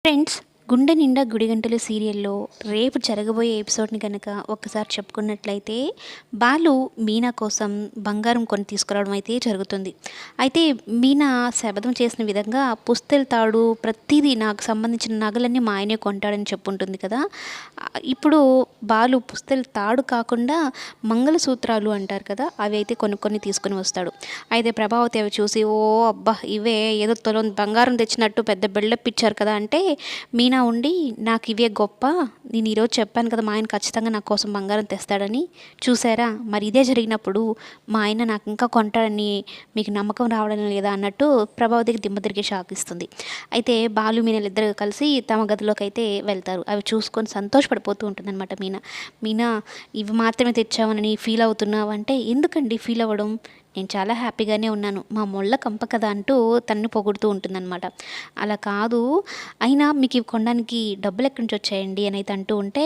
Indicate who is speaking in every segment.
Speaker 1: Friends, గుండె నిండా గుడిగంటలు సీరియల్లో రేపు జరగబోయే ఎపిసోడ్ని కనుక ఒక్కసారి చెప్పుకున్నట్లయితే బాలు మీనా కోసం బంగారం కొని తీసుకురావడం అయితే జరుగుతుంది. అయితే మీనా శపథం చేసిన విధంగా పుస్తెల తాడు ప్రతిదీ నాకు సంబంధించిన నగలన్నీ మా ఆయనే కొంటాడని చెప్పుంటుంది కదా. ఇప్పుడు బాలు పుస్తెల తాడు కాకుండా మంగళసూత్రాలు అంటారు కదా, అవి అయితే కొన్ని తీసుకుని వస్తాడు. అయితే ప్రభావతి అవి చూసి అబ్బా ఇవే ఏదో తొలం బంగారం తెచ్చినట్టు పెద్ద బిల్డప్ ఇచ్చారు కదా అంటే, మీనా ఉండి నాకు ఇవే గొప్ప, నేను ఈరోజు చెప్పాను కదా మా ఆయన ఖచ్చితంగా నా కోసం బంగారం తెస్తాడని, చూసారా మరి ఇదే జరిగినప్పుడు మా ఆయన నాకు ఇంకా కొంటాడని మీకు నమ్మకం రావడం లేదా అన్నట్టు ప్రభావతికి దిమ్మ తిరిగి షాక్ ఇస్తుంది. అయితే బాలు మీనాలు ఇద్దరు కలిసి తమ గదిలోకి అయితే వెళ్తారు. అవి చూసుకొని సంతోషపడిపోతూ ఉంటుందన్నమాట మీనా. మీనా ఇవి మాత్రమే తెచ్చామని ఫీల్ అవుతున్నావు అంటే, ఎందుకండి ఫీల్ అవ్వడం, నేను చాలా హ్యాపీగానే ఉన్నాను, మా మొళ్ళ కంప కదా అంటూ తన్ని పొగుడుతూ ఉంటుందన్నమాట. అలా కాదు, అయినా మీకు ఇవి కొనడానికి డబ్బులు ఎక్కడి నుంచి వచ్చాయండి అని అయితే అంటూ ఉంటే,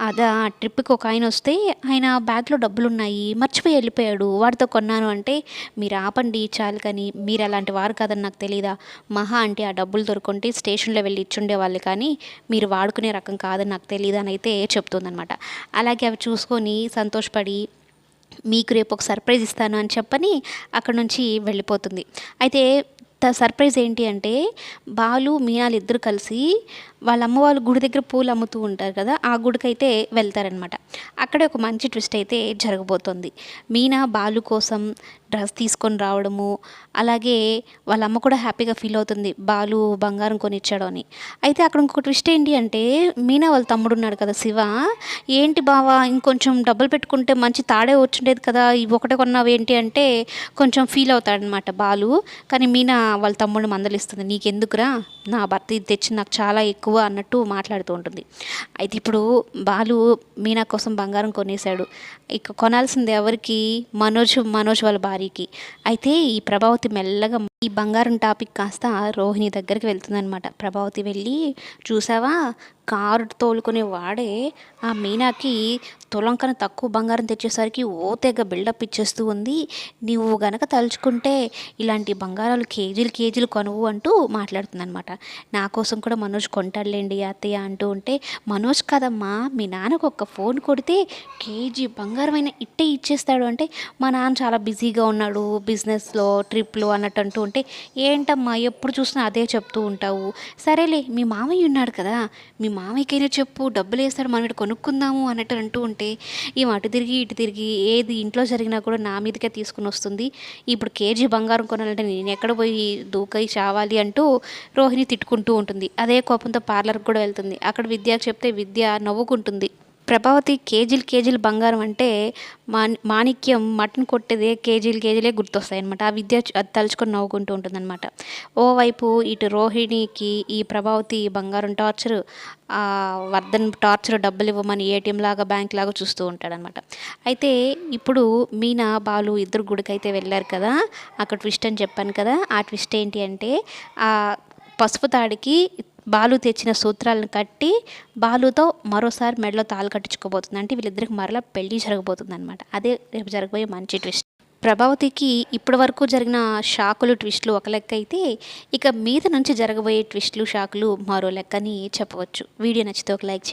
Speaker 1: అదా ట్రిప్కి ఒక ఆయన వస్తే ఆయన బ్యాగ్లో డబ్బులు ఉన్నాయి మర్చిపోయి వెళ్ళిపోయాడు, వాడితో కొన్నాను అంటే, మీరు ఆపండి చాలు, కానీ మీరు అలాంటి వారు కాదని నాకు తెలీదా, మహా అంటే ఆ డబ్బులు దొరుకుంటే స్టేషన్లో వెళ్ళి ఇచ్చుండేవాళ్ళు, కానీ మీరు వాడుకునే రకం కాదని నాకు తెలీదా అని అయితే చెప్తుందనమాట. అలాగే అవి చూసుకొని సంతోషపడి మీకు రేపు ఒక సర్ప్రైజ్ ఇస్తాను అని చెప్పని అక్కడ నుంచి వెళ్ళిపోతుంది. అయితే సర్ప్రైజ్ ఏంటి అంటే, బాలు మీనాలు ఇద్దరు కలిసి వాళ్ళ అమ్మ వాళ్ళు గుడి దగ్గర పూలు అమ్ముతూ ఉంటారు కదా, ఆ గుడికి అయితే వెళ్తారనమాట. అక్కడే ఒక మంచి ట్విస్ట్ అయితే జరగబోతుంది. మీనా బాలు కోసం డ్రెస్ తీసుకొని రావడము, అలాగే వాళ్ళ అమ్మ కూడా హ్యాపీగా ఫీల్ అవుతుంది బాలు బంగారం కొనిచ్చాడు అని. అయితే అక్కడ ఇంకొక ట్విస్ట్ ఏంటి అంటే, మీనా వాళ్ళ తమ్ముడు ఉన్నాడు కదా శివ, ఏంటి బావా ఇంకొంచెం డబ్బులు పెట్టుకుంటే మంచి తాడే వచ్చుండేది కదా, ఇవి ఒకటే కొన్నావు ఏంటి అంటే కొంచెం ఫీల్ అవుతాడనమాట బాలు. కానీ మీనా వాళ్ళ తమ్ముడిని మందలిస్తుంది, నీకెందుకురా, నా భర్త ఇది తెచ్చి నాకు చాలా ఎక్కువ అన్నట్టు మాట్లాడుతూ ఉంటుంది. అయితే ఇప్పుడు బాలు మీనా కోసం బంగారం కొనేశాడు, ఇక కొనాల్సింది ఎవరికి, మనోజ్ వాళ్ళ భార్యకి. అయితే ఈ ప్రభావతి మెల్లగా ఈ బంగారం టాపిక్ కాస్త రోహిణి దగ్గరికి వెళ్తుందనమాట. ప్రభావతి వెళ్ళి, చూసావా కారు తోలుకునే వాడే ఆ మీనాకి తులం కన్నా తక్కువ బంగారం తెచ్చేసరికి తెగ బిల్డప్ ఇచ్చేస్తూ ఉంది, నువ్వు గనక తలుచుకుంటే ఇలాంటి బంగారాలు కేజీలు కొనువు అంటూ మాట్లాడుతుందనమాట. నా కోసం కూడా మనోజ్ కొంటాడులేండి అత్తయ్య అంటూ ఉంటే, మనోజ్ కదమ్మా మీ నాన్నకు ఒక్క ఫోన్ కొడితే కేజీ బంగారం అయినా ఇట్టే ఇచ్చేస్తాడు అంటే, మా నాన్న చాలా బిజీగా ఉన్నాడు బిజినెస్లో ట్రిప్లు అన్నట్టు అంటూ ఉంటే, ఏంటమ్మా ఎప్పుడు చూసినా అదే చెప్తూ ఉంటావు, సరేలే మీ మామయ్య ఉన్నాడు కదా, మీ మామయ్యకైనా చెప్పు డబ్బులు వేస్తాడు, మనం ఇటు కొనుక్కుందాము అన్నట్టు అంటూ ఉంటే, ఏం అటు తిరిగి ఇటు తిరిగి ఏది ఇంట్లో జరిగినా కూడా నా మీదకే తీసుకుని వస్తుంది, ఇప్పుడు కేజీ బంగారం కొనాలంటే నేను ఎక్కడ పోయి దూకై చావాలి అంటూ రోహిణి తిట్టుకుంటూ ఉంటుంది. అదే కోపంతో పార్లర్కి కూడా వెళ్తుంది. అక్కడ విద్యకు చెప్తే విద్య నవ్వుకుంటుంది. ప్రభావతి కేజీలు బంగారం అంటే మాణిక్యం మటన్ కొట్టేదే కేజీలే గుర్తొస్తాయి అనమాట. ఆ విద్య అది తలుచుకొని నవ్వుకుంటూ ఉంటుందన్నమాట. ఓవైపు ఇటు రోహిణికి ఈ ప్రభావతి బంగారం టార్చర్, వర్ధన్ టార్చర్ డబ్బులు ఇవ్వమని ఏటీఎం లాగా బ్యాంక్ లాగా చూస్తూ ఉంటాడనమాట. అయితే ఇప్పుడు మీనా బాలు ఇద్దరు గుడికి అయితే వెళ్ళారు కదా, అక్కడ ట్విస్ట్ అని చెప్పాను కదా, ఆ ట్విస్ట్ ఏంటి అంటే, ఆ పసుపు తాడికి బాలు తెచ్చిన సూత్రాలను కట్టి బాలుతో మరోసారి మెడలో తాళి కట్టించుకోబోతుంది. అంటే వీళ్ళిద్దరికి మరలా పెళ్లి జరగబోతుంది అనమాట. అదే రేపు జరగబోయే మంచి ట్విస్ట్. ప్రభావతికి ఇప్పటి వరకు జరిగిన షాకులు ట్విస్టులు ఒక లెక్క అయితే, ఇక మీద నుంచి జరగబోయే ట్విస్టులు షాకులు మరో లెక్కని చెప్పవచ్చు. వీడియో నచ్చితే ఒక లైక్ చేయండి.